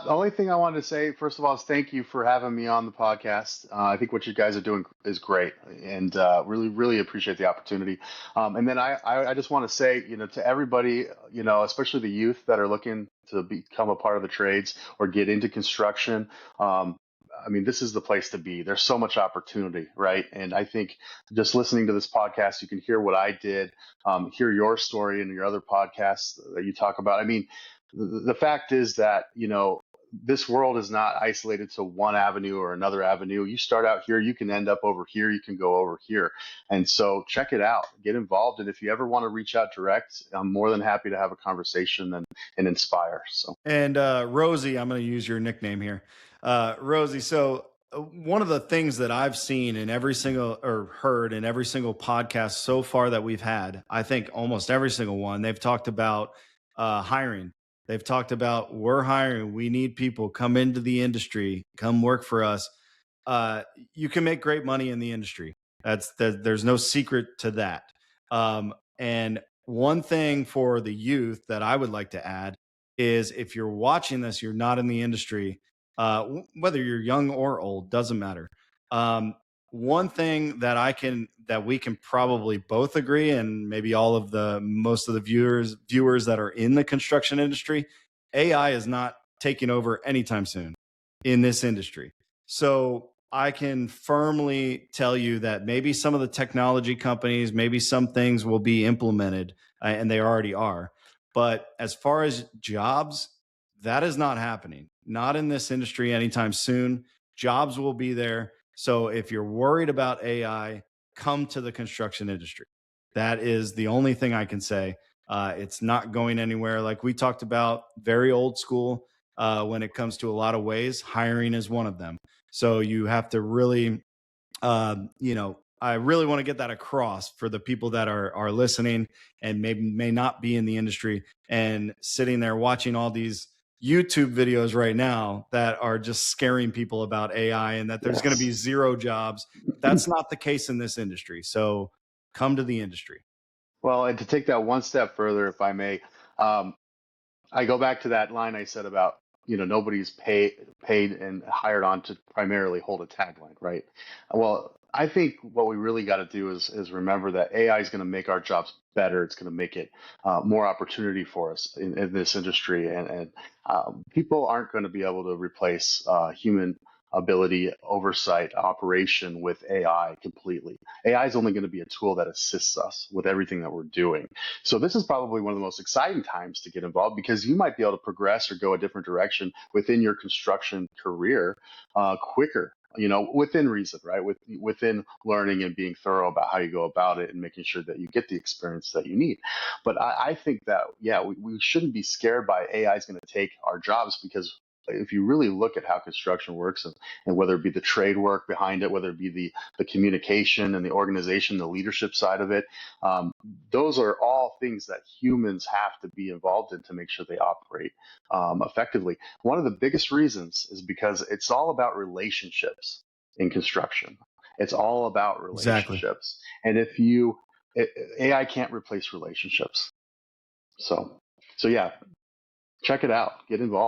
The only thing I wanted to say, first of all, is thank you for having me on the podcast. I think what you guys are doing is great, and really, really appreciate the opportunity. And then I just want to say, to everybody, especially the youth that are looking to become a part of the trades or get into construction. Um, I mean, this is the place to be. There's so much opportunity, right? And I think just listening to this podcast, you can hear what I did, hear your story and your other podcasts that you talk about. I mean, the fact is that, this world is not isolated to one avenue or another avenue. You start out here, you can end up over here, you can go over here. And so check it out, get involved. And if you ever want to reach out direct, I'm more than happy to have a conversation and inspire. So, And Rosie, I'm going to use your nickname here. Rosie, so one of the things that I've seen in every single or heard in every single podcast so far that we've had, I think almost every single one, they've talked about hiring. They've talked about we're hiring, we need people, come into the industry, come work for us. Uh, you can make great money in the industry. There's no secret to that. And one thing for the youth that I would like to add is if you're watching this, you're not in the industry, whether you're young or old, doesn't matter. Um, One thing that we can probably both agree, and maybe all of the most of the viewers that are in the construction industry, AI is not taking over anytime soon in this industry. So I can firmly tell you that maybe some of the technology companies, maybe some things will be implemented, and they already are. But as far as jobs, that is not happening. Not in this industry anytime soon. Jobs will be there. So if you're worried about AI, come to the construction industry. That is the only thing I can say. It's not going anywhere. Like we talked about, very old school when it comes to a lot of ways. Hiring is one of them. So you have to really, I really want to get that across for the people that are listening and maybe may not be in the industry and sitting there watching all these YouTube videos right now that are just scaring people about AI and that there's going to be yes. zero jobs. That's not the case in this industry. So come to the industry. Well, and to take that one step further, if I may, um, I go back to that line I said about, nobody's paid and hired on to primarily hold a tagline, right? Well, I think what we really got to do is remember that AI is going to make our jobs better. It's going to make it more opportunity for us in this industry, and people aren't going to be able to replace human ability, oversight, operation with AI completely. AI is only going to be a tool that assists us with everything that we're doing. So this is probably one of the most exciting times to get involved because you might be able to progress or go a different direction within your construction career quicker. Within reason, right? Within learning and being thorough about how you go about it and making sure that you get the experience that you need. But I think that, yeah, we shouldn't be scared by AI is going to take our jobs because if you really look at how construction works and whether it be the trade work behind it, whether it be the communication and the organization, the leadership side of it, um, those are all things that humans have to be involved in to make sure they operate effectively. One of the biggest reasons is because it's all about relationships in construction. It's all about Exactly. relationships. And if you, AI can't replace relationships. So, so yeah, check it out, get involved.